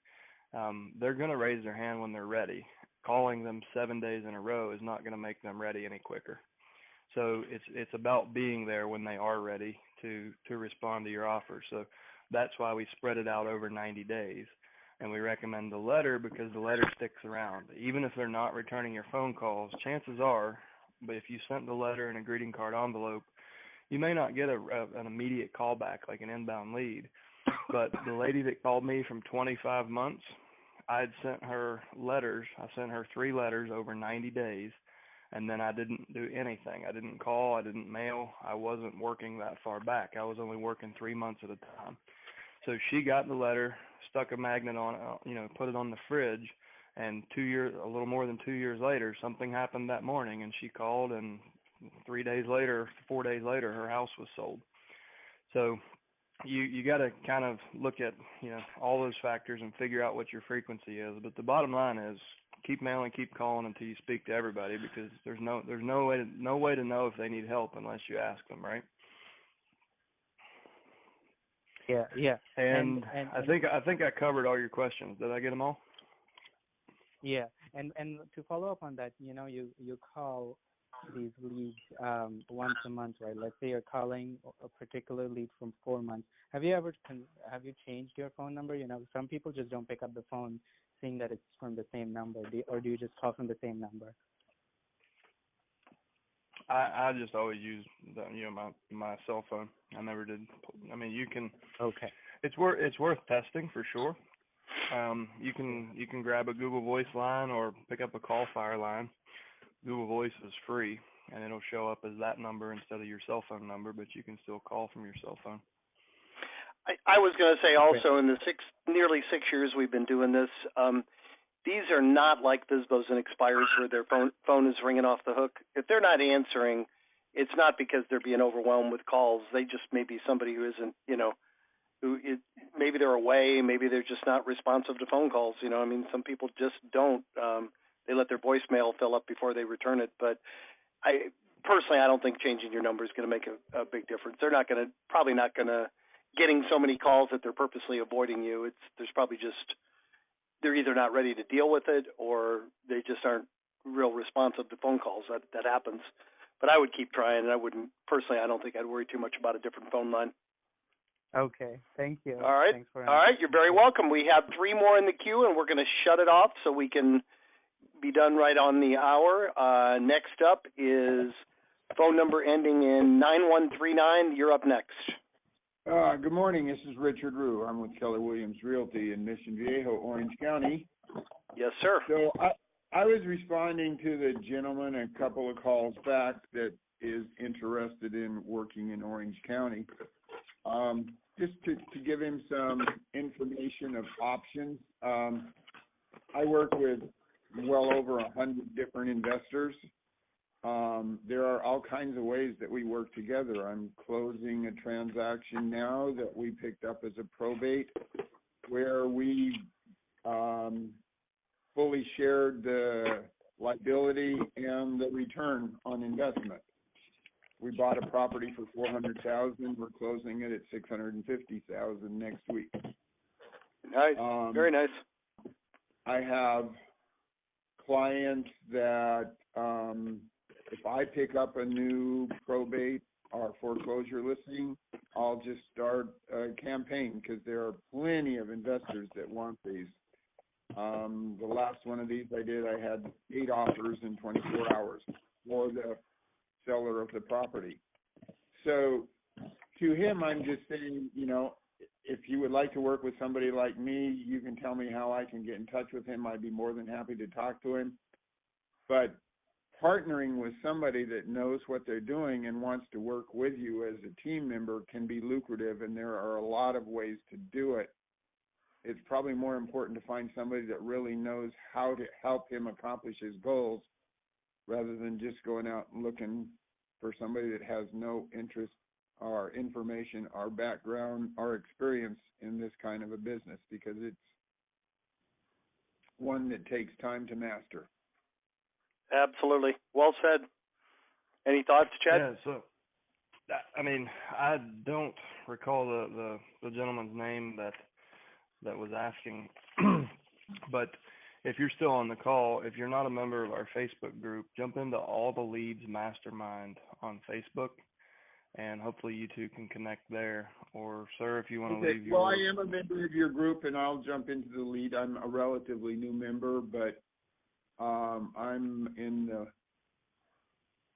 They're going to raise their hand when they're ready. Calling them 7 days in a row is not going to make them ready any quicker. So it's about being there when they are ready to respond to your offer. So that's why we spread it out over 90 days. And we recommend the letter because the letter sticks around. Even if they're not returning your phone calls, chances are, but if you sent the letter in a greeting card envelope, you may not get an immediate callback like an inbound lead. But the lady that called me from 25 months, I'd sent her letters. I sent her 3 letters over 90 days. And then I didn't do anything. I didn't call. I didn't mail. I wasn't working that far back. I was only working 3 months at a time. So she got the letter, stuck a magnet on it, put it on the fridge, and a little more than 2 years later, something happened that morning, and she called, and 4 days later, her house was sold. So you got to kind of look at, all those factors and figure out what your frequency is. But the bottom line is, keep mailing, keep calling until you speak to everybody, because there's no way to know if they need help unless you ask them, right? Yeah. And I think I covered all your questions. Did I get them all? Yeah. And to follow up on that, you call these leads once a month, right? Let's say you're calling a particular lead from 4 months. Have you changed your phone number? Some people just don't pick up the phone seeing that it's from the same number, or do you just call from the same number? I just always use my cell phone. I never did. I mean, you can. Okay. It's worth testing for sure. You can grab a Google Voice line or pick up a call fire line. Google Voice is free, and it'll show up as that number instead of your cell phone number, but you can still call from your cell phone. I was going to say also, in the nearly 6 years we've been doing this, these are not like BizBos and expires where their phone is ringing off the hook. If they're not answering, it's not because they're being overwhelmed with calls. They just may be somebody who isn't, maybe they're away, maybe they're just not responsive to phone calls. Some people just don't. They let their voicemail fill up before they return it. But I don't think changing your number is going to make a big difference. They're probably not going to getting so many calls that they're purposely avoiding you. There's probably just, they're either not ready to deal with it or they just aren't real responsive to phone calls. That happens. But I would keep trying, and I don't think I'd worry too much about a different phone line. Okay, thank you. All right. Thanks for all right, you're very welcome. We have 3 more in the queue, and we're going to shut it off so we can be done right on the hour. Next up is phone number ending in 9139. You're up next. Good morning. This is Richard Rue. I'm with Keller Williams Realty in Mission Viejo, Orange County. Yes, sir. So I was responding to the gentleman a couple of calls back that is interested in working in Orange County. Just to give him some information of options. I work with well over 100 different investors. There are all kinds of ways that we work together. I'm closing a transaction now that we picked up as a probate where we fully shared the liability and the return on investment. We bought a property for $400,000. We're closing it at $650,000 next week. Nice, very nice. I have clients that if I pick up a new probate or foreclosure listing, I'll just start a campaign because there are plenty of investors that want these. The last one of these I did, I had 8 offers in 24 hours for the seller of the property. So to him, I'm just saying, you know, if you would like to work with somebody like me, you can tell me how I can get in touch with him. I'd be more than happy to talk to him. But partnering with somebody that knows what they're doing and wants to work with you as a team member can be lucrative, and there are a lot of ways to do it. It's probably more important to find somebody that really knows how to help him accomplish his goals rather than just going out and looking for somebody that has no interest or information or background or experience in this kind of a business, because it's one that takes time to master. Absolutely. Well said. Any thoughts, Chad? Yeah, so, I mean, I don't recall the gentleman's name that was asking, but if you're still on the call, if you're not a member of our Facebook group, jump into All the Leads Mastermind on Facebook, and hopefully you two can connect there. Or, sir, if you want to leave your... Well, I am a member of your group, and I'll jump into the lead. I'm a relatively new member, but I'm in the...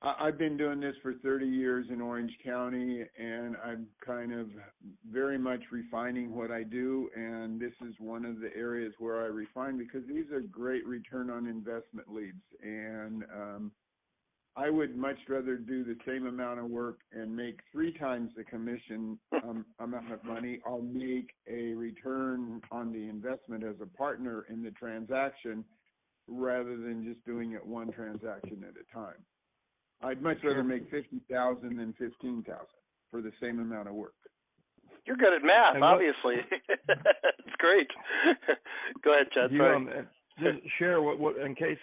I've been doing this for 30 years in Orange County, and I'm kind of very much refining what I do, and this is one of the areas where I refine, because these are great return on investment leads, and I would much rather do the same amount of work and make 3 times the commission amount of money. I'll make a return on the investment as a partner in the transaction rather than just doing it one transaction at a time. I'd much rather make $50,000 than $15,000 for the same amount of work. You're good at math, obviously. It's great. Go ahead, Chad. Sorry. Just share what in case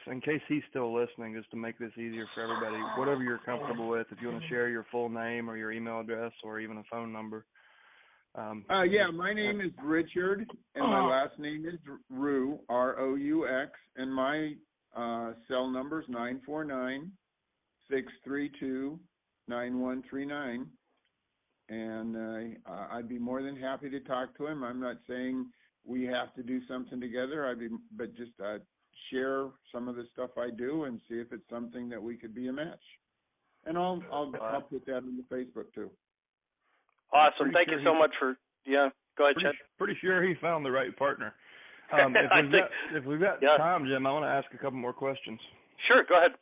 he's still listening, just to make this easier for everybody. Whatever you're comfortable with. If you want to share your full name or your email address or even a phone number. Yeah, my name is Richard, and my last name is Rue, R-O-U-X, and my cell number is 949-632-9139, and I'd be more than happy to talk to him. I'm not saying we have to do something together, but just share some of the stuff I do and see if it's something that we could be a match. And I'll put that on the Facebook too. Awesome. Thank you so much for, go ahead, Chad. Pretty sure he found the right partner. If we've got time, Jim, I want to ask a couple more questions. Sure, go ahead.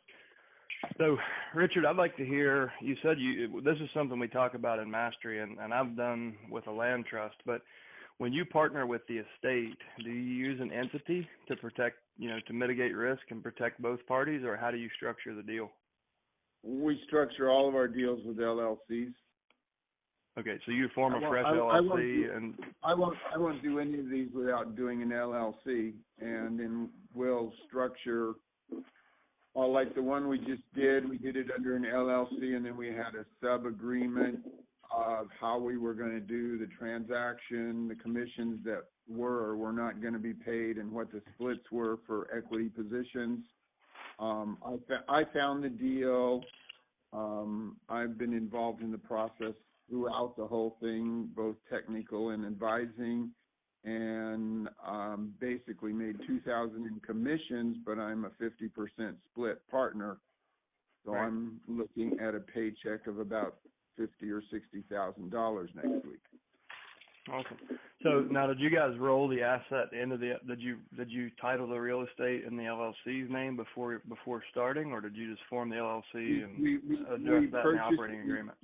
So, Richard, I'd like to hear, you said this is something we talk about in Mastery, and I've done with a land trust, but when you partner with the estate, do you use an entity to protect, to mitigate risk and protect both parties, or how do you structure the deal? We structure all of our deals with LLCs. Okay, so you form a fresh LLC, and I won't do any of these without doing an LLC, and then we'll structure. Like the one we just did, we did it under an LLC, and then we had a sub-agreement of how we were going to do the transaction, the commissions that were or were not going to be paid, and what the splits were for equity positions. I found the deal. I've been involved in the process throughout the whole thing, both technical and advising, and basically made $2,000 in commissions, but I'm a 50% split partner. So I'm looking at a paycheck of about $50,000 or $60,000 next week. Awesome. So now, did you guys roll the asset into did you title the real estate in the LLC's name before starting, or did you just form the LLC and address that in the operating agreement?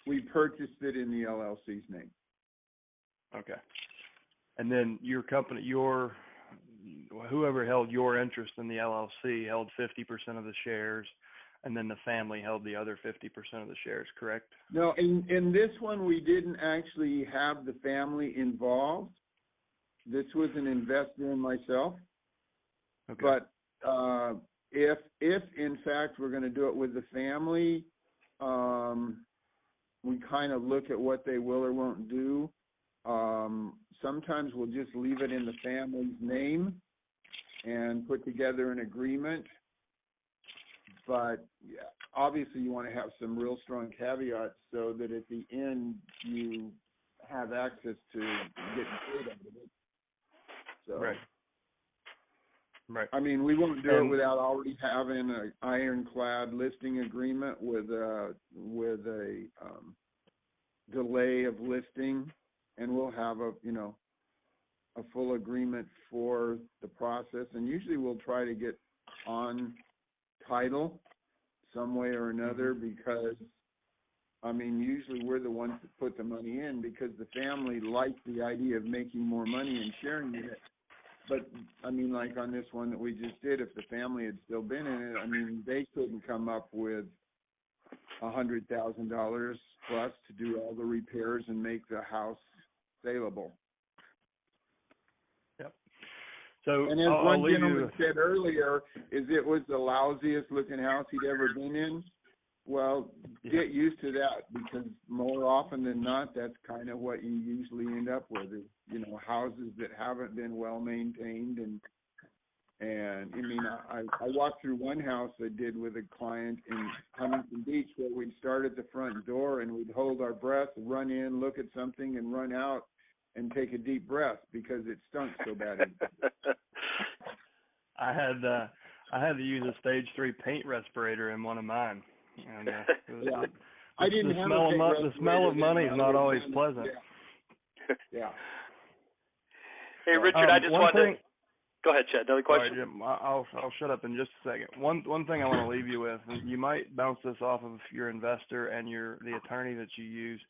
We purchased it in the LLC's name. Okay. And then your company, whoever held your interest in the LLC held 50% of the shares, and then the family held the other 50% of the shares, correct? No, in this one, we didn't actually have the family involved. This was an investor and myself. Okay. But if in fact we're going to do it with the family, we kind of look at what they will or won't do. Sometimes we'll just leave it in the family's name and put together an agreement. But yeah, obviously you want to have some real strong caveats so that at the end you have access to getting paid out of it. So, Right. I mean, we won't do it without already having an ironclad listing agreement with a delay of listing, and we'll have a full agreement for the process. And usually we'll try to get on title some way or another, because I mean, usually we're the ones that put the money in because the family likes the idea of making more money and sharing in it. But I mean, like on this one that we just did, if the family had still been in it, I mean, they couldn't come up with $100,000 plus to do all the repairs and make the house saleable. So, and as one gentleman said earlier, it was the lousiest looking house he'd ever been in. Well, get used to that, because more often than not, that's kind of what you usually end up with, is, houses that haven't been well maintained. And I mean, I walked through one house I did with a client in Huntington Beach, where we'd start at the front door and we'd hold our breath, run in, look at something, and run out and take a deep breath because it stunk so bad. I had to use a stage 3 paint respirator in one of mine. And, I didn't have the smell of money is not always pleasant. Yeah. Hey, Richard, I just wanted to go ahead, Chad. Another question? Sorry, Jim, I'll shut up in just a second. One thing I want to leave you with, and you might bounce this off of your investor and the attorney that you use.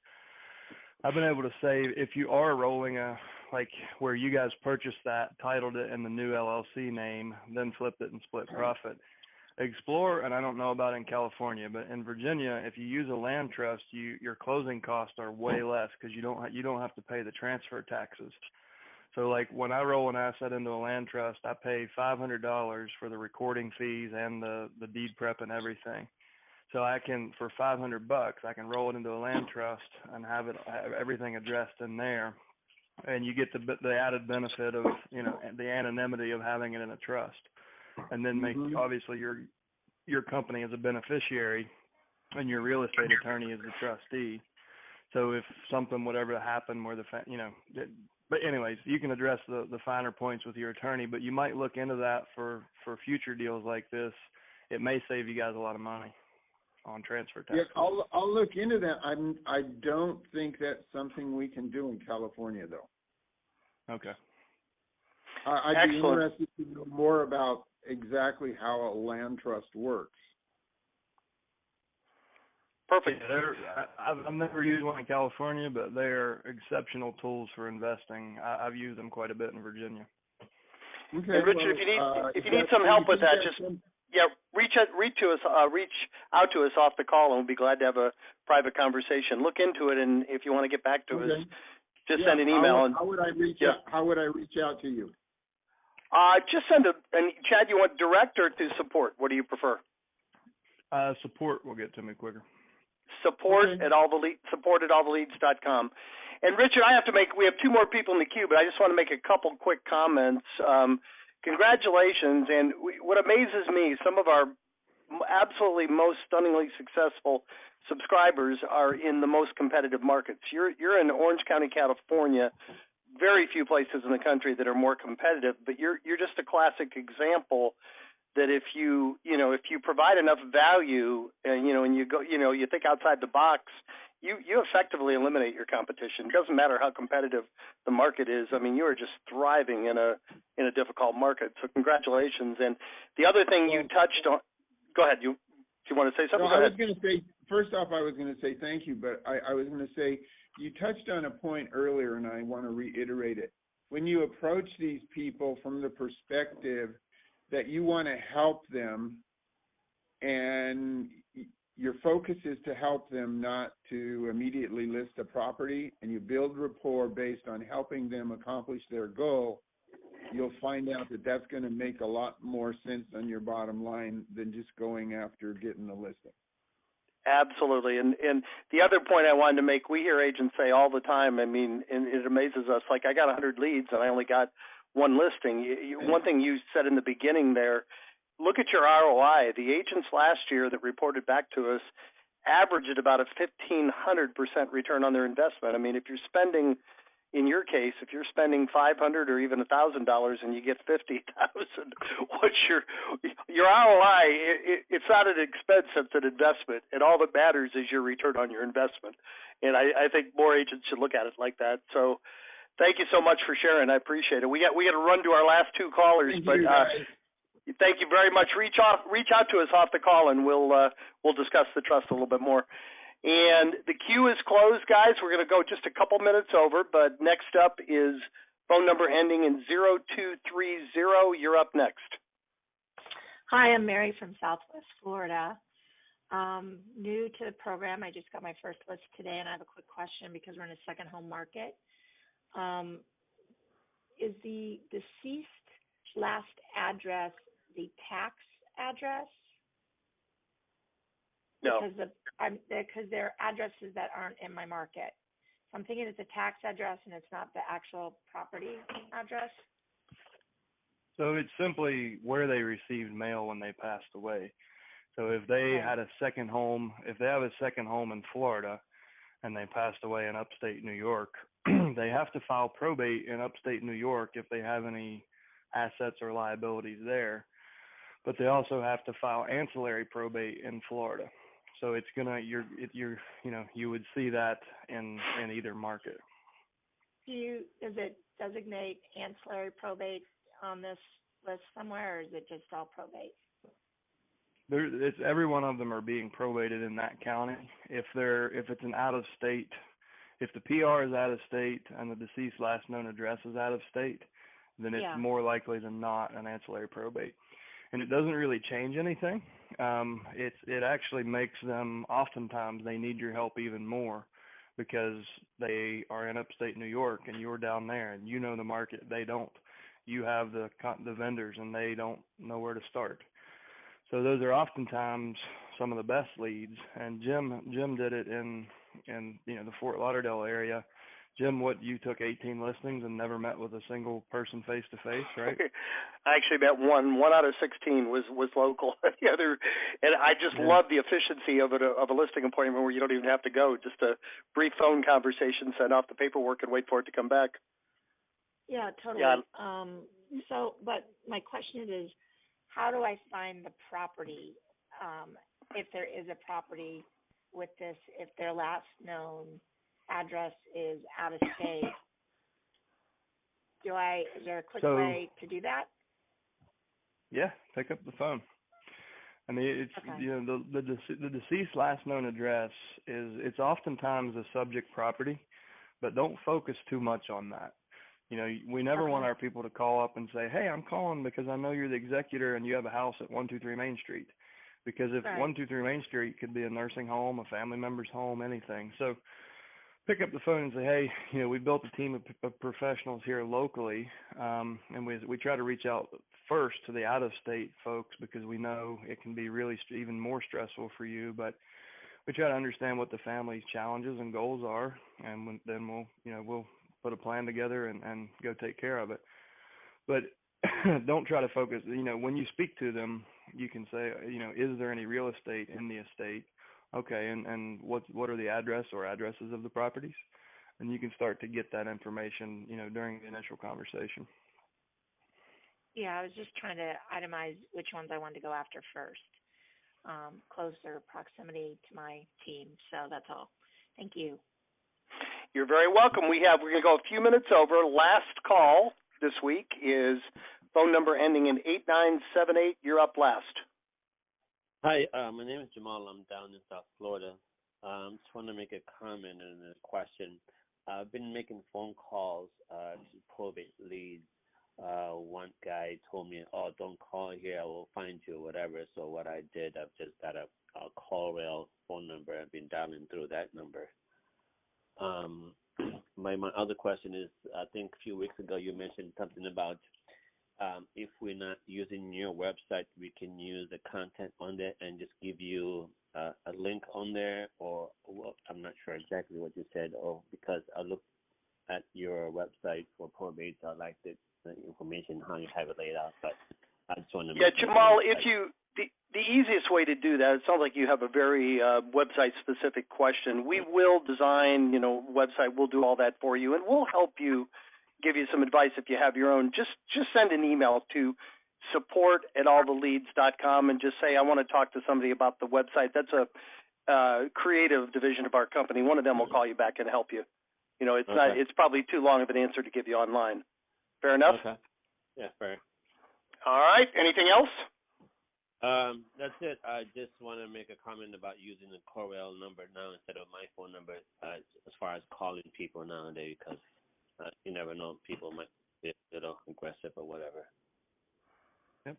I've been able to say, if you are rolling where you guys purchased that, titled it in the new LLC name, then flipped it and split profit, explore, and I don't know about in California, but in Virginia, if you use a land trust, your closing costs are way less because you don't have to pay the transfer taxes. So like when I roll an asset into a land trust, I pay $500 for the recording fees and the deed prep and everything. So I can, for $500, I can roll it into a land trust and have everything addressed in there, and you get the added benefit of the anonymity of having it in a trust, and then make obviously your company as a beneficiary, and your real estate attorney is the trustee. So if something would ever happen where but anyways, you can address the finer points with your attorney, but you might look into that for future deals like this. It may save you guys a lot of money on transfer tax. Yeah, I'll look into that. I don't think that's something we can do in California, though. Okay. I'd be interested to know more about exactly how a land trust works. Perfect. Yeah, I've never used one in California, but they're exceptional tools for investing. I've used them quite a bit in Virginia. Okay. And Richard, if you need some help with that, just reach out to us off the call, and we'll be glad to have a private conversation. Look into it, and if you want to get back to us, just send an email. How would I reach out? How would I reach out to you? Just send and Chad, you want direct or to support? What do you prefer? Support will get to me quicker. Support at alltheleads.com. And Richard, we have two more people in the queue, but I just want to make a couple quick comments. Congratulations. And what amazes me, some of our absolutely most stunningly successful subscribers are in the most competitive markets. You're in Orange County, California. Very few places in the country that are more competitive, but you're just a classic example that if you provide enough value and you go, you think outside the box, you effectively eliminate your competition. It doesn't matter how competitive the market is. I mean, you are just thriving in a difficult market. So congratulations. And the other thing you touched on, go ahead. Do you want to say something? No, I was going to say, first off, I was going to say thank you, but I was going to say, you touched on a point earlier, and I want to reiterate it. When you approach these people from the perspective that you want to help them, and your focus is to help them, not to immediately list a property, and you build rapport based on helping them accomplish their goal, you'll find out that that's going to make a lot more sense on your bottom line than just going after getting the listing. Absolutely. And the other point I wanted to make, we hear agents say all the time, I mean, and it amazes us, like I got 100 leads and I only got one listing. One thing you said in the beginning there, look at your ROI. The agents last year that reported back to us averaged about a 1,500% return on their investment. I mean, if you're spending, in your case, if you're spending $500 or even $1,000 and you get $50,000, what's your ROI? It's not an expense; it's an investment, and all that matters is your return on your investment. And I think more agents should look at it like that. So, thank you so much for sharing. I appreciate it. We got to run to our last two callers, thank you very much. Reach out to us off the call, and we'll discuss the trust a little bit more. And the queue is closed, guys. We're going to go just a couple minutes over, but next up is phone number ending in 0230. You're up next. Hi, I'm Mary from Southwest Florida. New to the program. I just got my first list today, and I have a quick question because we're in a second home market. Is the deceased last address the tax address? No. Because they're addresses that aren't in my market. So I'm thinking it's a tax address and it's not the actual property address. So it's simply where they received mail when they passed away. So if they had a second home, if they have a second home in Florida and they passed away in upstate New York, they have to file probate in upstate New York if they have any assets or liabilities there. But they also have to file ancillary probate in Florida. So it's you would see that in either market. Does it designate ancillary probate on this list somewhere, or is it just all probate? It's every one of them are being probated in that county. If it's an out of state, if the PR is out of state and the deceased last known address is out of state, then it's more likely than not an ancillary probate. And it doesn't really change anything. It actually makes them, oftentimes they need your help even more because they are in upstate New York and you're down there and you know the market, they don't. You have the vendors and they don't know where to start. So those are oftentimes some of the best leads. And Jim did it in the Fort Lauderdale area. Jim, you took 18 listings and never met with a single person face to face, right? I actually met one out of 16 was local. The other, and I just love the efficiency of a listing appointment where you don't even have to go, just a brief phone conversation, send off the paperwork, and wait for it to come back. Yeah, totally. Yeah. But my question is, how do I find the property, if there is a property with this, if their last known address is out of state? Is there a quick way to do that? Yeah, pick up the phone. I mean, it's the deceased last known address it's oftentimes a subject property, but don't focus too much on that. We never want our people to call up and say, "Hey, I'm calling because I know you're the executor and you have a house at 123 Main Street." Because if 123 Main Street could be a nursing home, a family member's home, anything. So pick up the phone and say, "Hey, we built a team of professionals here locally, and we try to reach out first to the out-of-state folks because we know it can be really even more stressful for you. But we try to understand what the family's challenges and goals are, and then we'll put a plan together and go take care of it. But don't try to focus. When you speak to them, you can say, is there any real estate in the estate? Okay, and what are the address or addresses of the properties? And you can start to get that information, during the initial conversation. Yeah, I was just trying to itemize which ones I wanted to go after first. Closer proximity to my team. So that's all. Thank you. You're very welcome. We're going to go a few minutes over. Last call this week is phone number ending in 8978. You're up last. Hi, my name is Jamal. I'm down in South Florida. Just want to make a comment and a question. I've been making phone calls to probate leads. One guy told me, "Oh, don't call here. I will find you," or whatever. So what I did, I've just got a call rail phone number. I've been dialing through that number. My other question is, I think a few weeks ago you mentioned something about if we're not using your website, we can use the content on there and just give you a link on there, or well, I'm not sure exactly what you said, or because I looked at your website for Probates, I like the information, how you have it laid out, but I just want to Jamal, the easiest way to do that, it sounds like you have a very website-specific question. We will design, website. We'll do all that for you, and we'll help you, give you some advice if you have your own. Just send an email to support@alltheleads.com and just say, I want to talk to somebody about the website. That's a creative division of our company. One of them will call you back and help you. It's probably too long of an answer to give you online. Fair enough? Okay. Yeah, fair. All right. Anything else? That's it. I just want to make a comment about using the Corel number now instead of my phone number as far as calling people nowadays, because you never know, people might be a little aggressive or whatever. Yep.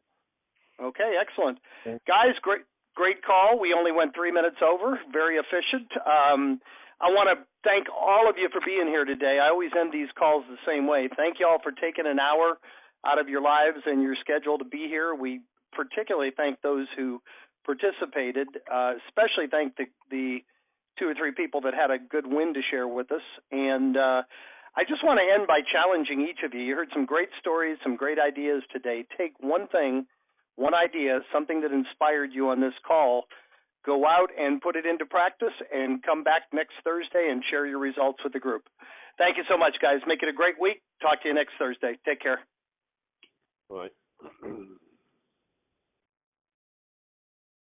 Okay, excellent. Okay. Guys, great call. We only went 3 minutes over. Very efficient. I want to thank all of you for being here today. I always end these calls the same way. Thank you all for taking an hour out of your lives and your schedule to be here. We particularly thank those who participated, especially thank the 2 or 3 people that had a good win to share with us. And I just want to end by challenging each of you. You heard some great stories, some great ideas today. Take one thing, one idea, something that inspired you on this call, go out and put it into practice, and come back next Thursday and share your results with the group. Thank you so much, guys. Make it a great week. Talk to you next Thursday. Take care. All right.